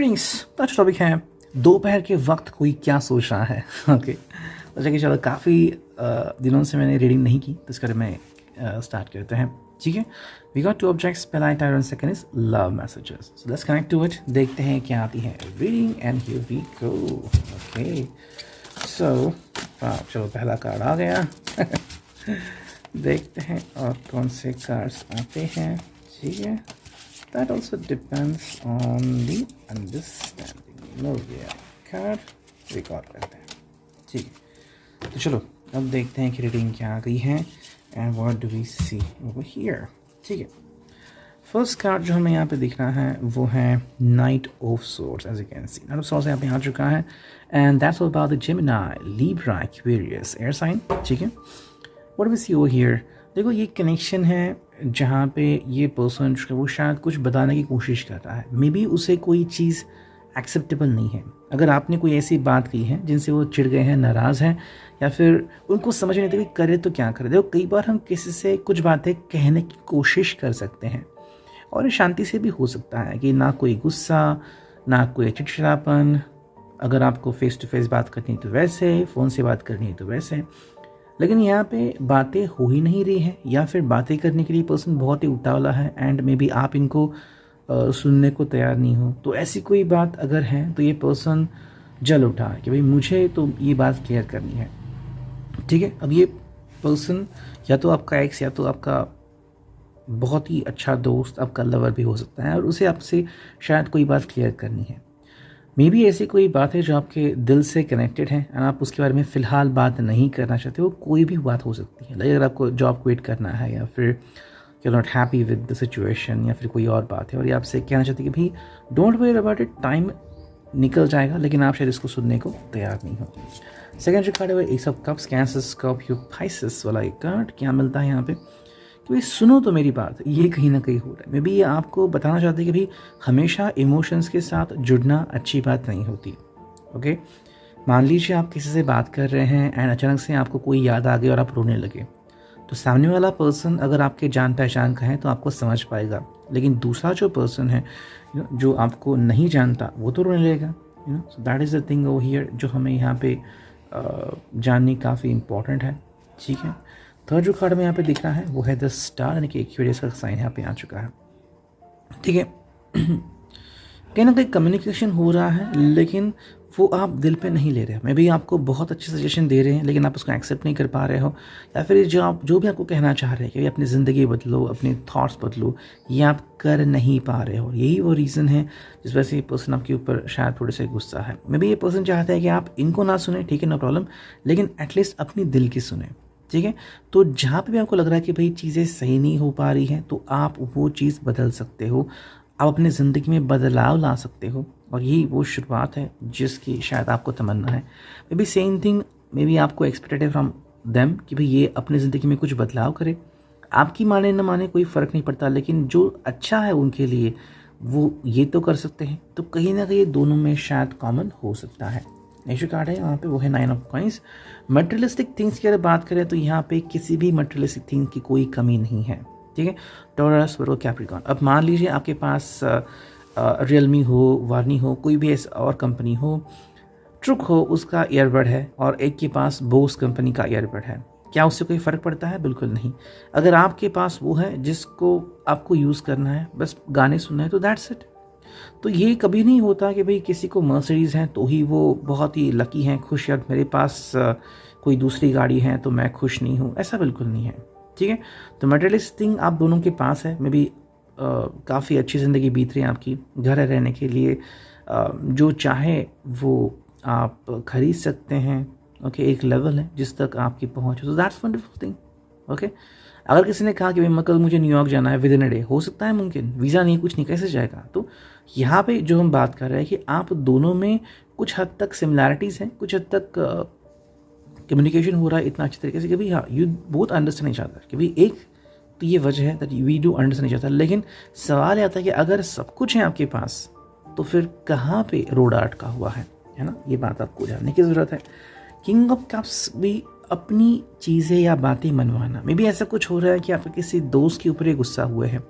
Readings का topic है दोपहर के वक्त कोई क्या सोच रहा है। ओके जैसे कि चलो काफ़ी दिनों से मैंने रीडिंग नहीं की, तो इसका मैं स्टार्ट करते हैं। ठीक है, वी गॉट टू ऑब्जेक्ट्स, पहला type and second is love messages. So let's connect to it, देखते हैं क्या आती है reading and here we go. Okay so चलो पहला कार्ड आ गया। देखते हैं और कौन से कार्ड्स आते हैं। ठीक है, that also depends on the understanding. नो गया कार्ड रिकॉर्ड करते हैं। ठीक है, तो चलो अब देखते हैं कि रीडिंग क्या आ गई है and what do we see over here. ठीक है, फर्स्ट कार्ड जो हमें यहाँ पे दिख रहा है वो है knight of swords. As you can see knight of swords यहाँ पे आ चुका है and that's all about the Gemini, Libra, Aquarius air sign. ठीक है, what do we see over here. देखो ये कनेक्शन है जहाँ पे ये पर्सन जो वो शायद कुछ बताने की कोशिश कर रहा है। मे बी उसे कोई चीज़ एक्सेप्टेबल नहीं है। अगर आपने कोई ऐसी बात कही है जिनसे वो चिढ़ गए हैं, नाराज़ हैं, या फिर उनको समझ नहीं आता कि करे तो क्या करे। देखो कई बार हम किसी से कुछ बातें कहने की कोशिश कर सकते हैं और ये शांति से भी हो सकता है कि ना कोई गुस्सा, ना कोई चिड़चिड़ापन। अगर आपको फेस टू फेस बात करनी है तो वैसे, फ़ोन से बात करनी है तो वैसे, लेकिन यहाँ पे बातें हो ही नहीं रही है या फिर बातें करने के लिए पर्सन बहुत ही उतावला है एंड मे बी आप इनको सुनने को तैयार नहीं हो। तो ऐसी कोई बात अगर है तो ये पर्सन जल उठा है कि भाई मुझे तो ये बात क्लियर करनी है। ठीक है, अब ये पर्सन या तो आपका एक्स या तो आपका बहुत ही अच्छा दोस्त, आपका लवर भी हो सकता है और उसे आपसे शायद कोई बात क्लियर करनी है। मे बी ऐसी कोई बात है जो आपके दिल से कनेक्टेड है एंड आप उसके बारे में फ़िलहाल बात नहीं करना चाहते। वो कोई भी बात हो सकती है, लाइक अगर आपको जॉब क्विट करना है या फिर you not happy with the situation या फिर कोई और बात है और ये आपसे कहना चाहते हैं कि भाई don't worry about it, time निकल जाएगा, लेकिन आप शायद इसको सुनने को तैयार नहीं हो। सेकेंड जो कार्ड है वो S of cups, cancer, Scorpio, Pisces वाला एक कार्ड। क्या मिलता है यहाँ पे कि भाई सुनो तो मेरी बात, ये कहीं ना कहीं हो रहा है। मे बी ये आपको बताना चाहते हैं कि भाई हमेशा इमोशंस के साथ जुड़ना अच्छी बात नहीं होती। ओके, मान लीजिए आप किसी से बात कर रहे हैं एंड अचानक से आपको कोई याद आ गई और आप रोने लगे, तो सामने वाला पर्सन अगर आपके जान पहचान का है तो आपको समझ पाएगा, लेकिन दूसरा जो पर्सन है जो आपको नहीं जानता वो तो रोने लगेगा। So that is the thing over here जो हमें यहाँ पे जाननी काफ़ी इंपॉर्टेंट है। ठीक है, थर्ड जो कार्ड में यहाँ पे दिख रहा है वो है द स्टार, यानी कि एक्वेरियस का साइन यहाँ पे आ चुका है। ठीक है, कहीं ना कहीं कम्युनिकेशन हो रहा है लेकिन वो आप दिल पे नहीं ले रहे हो। मे बी आपको बहुत अच्छे सजेशन दे रहे हैं लेकिन आप उसको एक्सेप्ट नहीं कर पा रहे हो, या फिर जो भी आपको कहना चाह रहे हैं कि अपनी ज़िंदगी बदलो, अपने थॉट्स बदलो, ये आप कर नहीं पा रहे हो। यही वो रीज़न है जिस वजह से ये पर्सन आपके ऊपर शायद थोड़े से गुस्सा है। मे बी ये पर्सन चाहता है कि आप इनको ना सुने, ठीक है, नो प्रॉब्लम, लेकिन एटलीस्ट अपनी दिल की सुने। ठीक है, तो जहाँ पे भी आपको लग रहा है कि भाई चीज़ें सही नहीं हो पा रही हैं तो आप वो चीज़ बदल सकते हो, आप अपनी ज़िंदगी में बदलाव ला सकते हो और यही वो शुरुआत है जिसकी शायद आपको तमन्ना है। May be same thing may be आपको एक्सपेक्टेड है फ्रॉम देम कि भाई ये अपनी ज़िंदगी में कुछ बदलाव करे। आपकी माने न माने कोई फ़र्क नहीं पड़ता, लेकिन जो अच्छा है उनके लिए वो ये तो कर सकते हैं। तो कहीं ना कहीं दोनों में शायद कॉमन हो सकता है। नेक्स्ट कार्ड है यहाँ पे वो है 9 ऑफ कॉइंस। मटेरियलिस्टिक थिंग्स की अगर बात करें तो यहाँ पे किसी भी मटेरियलिस्टिक थिंग की कोई कमी नहीं है। ठीक है, टॉरस, वर्गो, कैप्रिकॉर्न। अब मान लीजिए आपके पास रियलमी हो, वार्नी हो, कोई भी ऐसा और कंपनी हो, ट्रुक हो, उसका ईयरबड है और एक के पास बोस कंपनी का ईयरबड है, क्या उससे कोई फ़र्क पड़ता है? बिल्कुल नहीं। अगर आपके पास वो है जिसको आपको यूज़ करना है, बस गाने सुनना है, तो दैट्स इट। तो ये कभी नहीं होता कि भाई किसी को मर्सिडीज़ हैं तो ही वो बहुत ही लकी हैं, खुश, या मेरे पास कोई दूसरी गाड़ी है तो मैं खुश नहीं हूँ, ऐसा बिल्कुल नहीं है। ठीक है, तो मटेरियलिस्टिक थिंग आप दोनों के पास है। मे बी काफ़ी अच्छी ज़िंदगी बीत रही है आपकी, घर रहने के लिए जो चाहे वो आप खरीद सकते हैं। ओके, एक लेवल है जिस तक आपकी पहुँच है, तो दैट्स वंडरफुल थिंग। ओके, अगर किसी ने कहा कि भाई कल मुझे न्यूयॉर्क जाना है विद इन अ डे, हो सकता है मुमकिन, वीज़ा नहीं, कुछ नहीं, कैसे जाएगा? तो यहाँ पे जो हम बात कर रहे हैं कि आप दोनों में कुछ हद तक सिमिलैरिटीज़ हैं, कुछ हद तक कम्युनिकेशन हो रहा है इतना अच्छी तरीके से कि भाई हाँ you both understand each other, कि भाई एक तो ये वजह है that we do understand each other. लेकिन सवाल आता है कि अगर सब कुछ है आपके पास तो फिर कहाँ पे रोड अटका हुआ है ना? ये बात आपको जानने की ज़रूरत है। किंग ऑफ कप्स भी अपनी चीज़ें या बातें मनवाना, मे बी ऐसा कुछ हो रहा है कि आप किसी दोस्त के ऊपर ही गुस्सा हुए हैं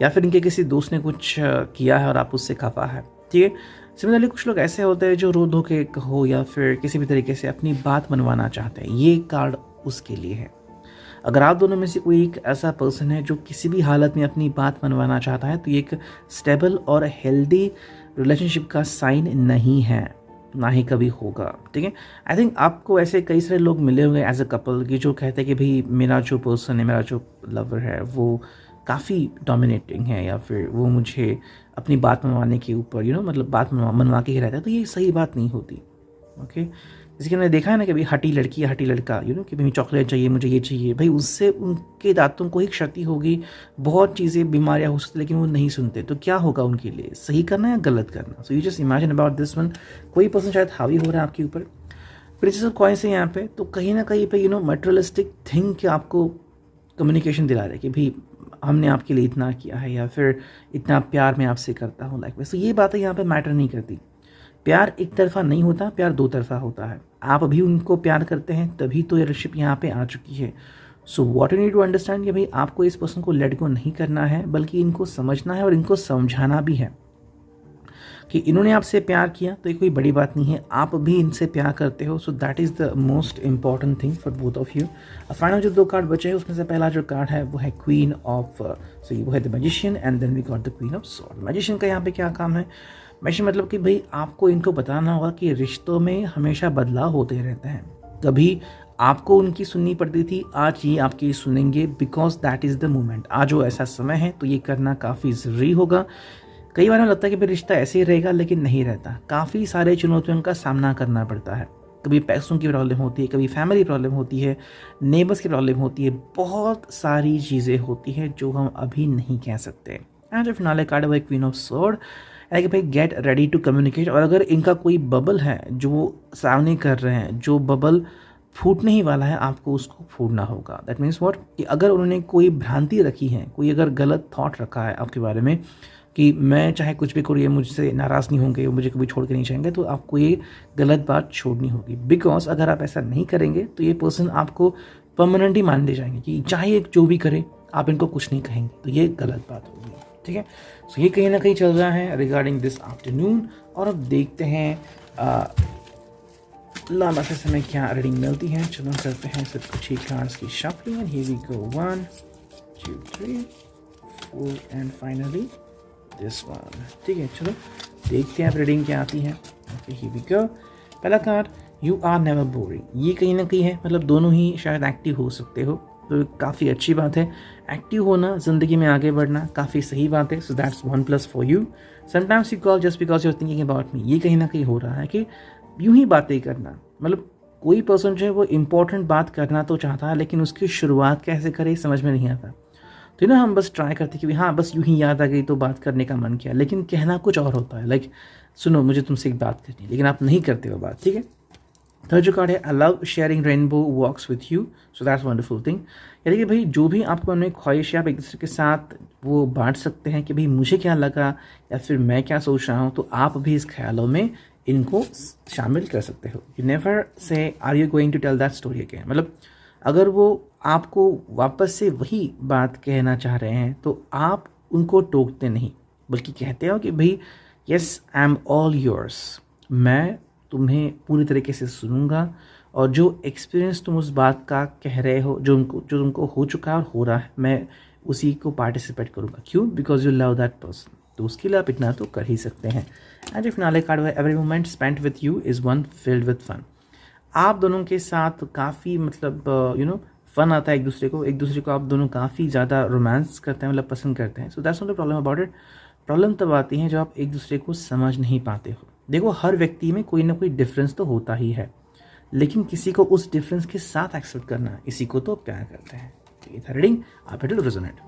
या फिर इनके किसी दोस्त ने कुछ किया है और आप उससे खफा है। ठीक है। सिमिलरली कुछ लोग ऐसे होते हैं जो रो धो के हो या फिर किसी भी तरीके से अपनी बात मनवाना चाहते हैं, ये कार्ड उसके लिए है। अगर आप दोनों में से कोई एक ऐसा पर्सन है जो किसी भी हालत में अपनी बात मनवाना चाहता है, तो ये एक स्टेबल और हेल्दी रिलेशनशिप का साइन नहीं है, ना ही कभी होगा। ठीक है। आई थिंक आपको ऐसे कई सारे लोग मिले होंगे एज अ कपल कि जो कहते हैं कि भाई मेरा जो पर्सन है, मेरा जो लवर है वो काफ़ी डोमिनेटिंग है, या फिर वो मुझे अपनी बात मनवाने के ऊपर मतलब बात मनवा के ही रहता है। तो ये सही बात नहीं होती। ओके। जैसे कि हमने देखा है ना कि भाई हटी लड़की या हटी लड़का कि भाई चॉकलेट चाहिए, मुझे ये चाहिए, भाई उससे उनके दांतों को ही क्षति होगी, बहुत चीज़ें बीमारियां हो सकती, लेकिन वो नहीं सुनते। तो क्या होगा उनके लिए, सही करना या गलत करना? So you just imagine about this one. कोई पर्सन शायद हावी हो रहा है आपके ऊपर, प्रिंसेस ऑफ कॉइन्स है यहाँ पे, तो कहीं ना कहीं पे मटेरियलिस्टिक थिंग कि आपको कम्युनिकेशन दिला रहे कि भाई हमने आपके लिए इतना किया है, या फिर इतना प्यार मैं आपसे करता हूँ, लाइक वैसे ये बातें यहाँ पे मैटर नहीं करती। प्यार एक तरफा नहीं होता, प्यार दो तरफा होता है। आप अभी उनको प्यार करते हैं, तभी तो ये रिलेशनशिप यहाँ पे आ चुकी है। So what you need to understand कि भाई आपको इस पर्सन को लेट गो नहीं करना है, बल्कि इनको समझना है और इनको समझाना भी है कि इन्होंने आपसे प्यार किया तो ये कोई बड़ी बात नहीं है, आप भी इनसे प्यार करते हो। So that is the most important thing for both of you. Final जो 2 कार्ड बचे हैं उसमें से पहला जो कार्ड है वो है क्वीन ऑफ वो है the magician, and then we got the queen of sword. Magician का यहाँ पे क्या काम है? मैजिशियन मतलब कि भाई आपको इनको बताना होगा कि रिश्तों में हमेशा बदलाव होते रहते हैं। कभी आपको उनकी सुननी पड़ती थी, आज ये आपकी सुनेंगे, because that is the moment. आज वो ऐसा समय है, तो ये करना काफ़ी ज़रूरी होगा। कई बार लगता है कि भाई रिश्ता ऐसे ही रहेगा, लेकिन नहीं रहता। काफ़ी सारे चुनौतियों का सामना करना पड़ता है। कभी पैसों की प्रॉब्लम होती है, कभी फैमिली प्रॉब्लम होती है, नेबर्स की प्रॉब्लम होती है, बहुत सारी चीज़ें होती हैं जो हम अभी नहीं कह सकते। एंड जो फिनाले कार्ड है क्वीन ऑफ सॉर्ड, यानी कि भाई गेट रेडी टू कम्युनिकेट। और अगर इनका कोई बबल है जो वो सामने कर रहे हैं, जो बबल फूटने ही वाला है, आपको उसको फोड़ना होगा। दैट मीन्स व्हाट, कि अगर उन्होंने कोई भ्रांति रखी है, कोई अगर गलत थॉट रखा है आपके बारे में कि मैं चाहे कुछ भी करूँ ये मुझसे नाराज़ नहीं होंगे, मुझे कभी छोड़ के नहीं जाएंगे, तो आपको ये गलत बात छोड़नी होगी। बिकॉज अगर आप ऐसा नहीं करेंगे तो ये पर्सन आपको परमानेंट ही मान ले जाएंगे कि चाहे जो भी करे आप इनको कुछ नहीं कहेंगे, तो ये गलत बात होगी। ठीक है। सो ये कहीं ना कहीं चल रहा है रिगार्डिंग दिस आफ्टरनून। और अब देखते हैं लामा से हमें क्या रीडिंग मिलती है। चलो करते हैं सिर्फ कुछ ही कार्ड्स की shuffling. And here we go 1 2 3 4 and finally this one. ठीक है, चलो देखते हैं अब रीडिंग क्या आती है। Okay here we go. पहला card, you are never boring. ये कहीं ना कहीं है, मतलब दोनों ही शायद एक्टिव हो सकते हो, तो काफ़ी अच्छी बात है। एक्टिव होना, ज़िंदगी में आगे बढ़ना काफ़ी सही बात है। So that's 1+ for you. Sometimes you call just because you are thinking about me. ये कहीं ना कहीं हो रहा है कि यूं ही बातें करना, मतलब कोई पर्सन जो है वो इंपॉर्टेंट बात करना तो चाहता है, लेकिन उसकी शुरुआत कैसे करे समझ में नहीं आता। तो हम बस ट्राई करते कि हाँ बस यूं ही याद आ गई तो बात करने का मन किया, लेकिन कहना कुछ और होता है। लाइक सुनो मुझे तुमसे एक बात करनी है, लेकिन आप नहीं करते हो बात। ठीक है। थर्ड जो कार्ड है, I love sharing rainbow walks with you. So that's wonderful thing. यानी कि भाई जो भी आपको अपने ख्वाहिश है आप एक दूसरे के साथ वो बांट सकते हैं कि भाई मुझे क्या लगा या फिर मैं क्या सोच रहा हूँ, तो आप भी इस ख्यालों में इनको शामिल कर सकते हो। You never say are you going to tell that story again. मतलब अगर वो आपको वापस से वही बात कहना चाह रहे हैं तो आप उनको टोकते नहीं, बल्कि कहते हो कि भाई yes I am all yours, मैं तुम्हें पूरी तरीके से सुनूंगा, और जो एक्सपीरियंस तुम उस बात का कह रहे हो, जो तुमको हो चुका है और हो रहा है, मैं उसी को पार्टिसिपेट करूंगा। क्यों? Because you love that person. तो उसके लिए आप इतना तो कर ही सकते हैं। एंड जो फिनाले कार्ड है, every moment spent with you is one filled with fun. आप दोनों के साथ काफ़ी मतलब फन आता है एक दूसरे को आप दोनों काफ़ी ज़्यादा रोमांस करते हैं, मतलब पसंद करते हैं। So that's not the problem about it. Problem तब आती है जब आप एक दूसरे को समझ नहीं पाते हो। देखो हर व्यक्ति में कोई ना कोई डिफरेंस तो होता ही है, लेकिन किसी को उस डिफरेंस के साथ एक्सेप्ट करना, इसी को तो प्यार करते हैं। ये था रीडिंग, आप इट विल रेजोनेट।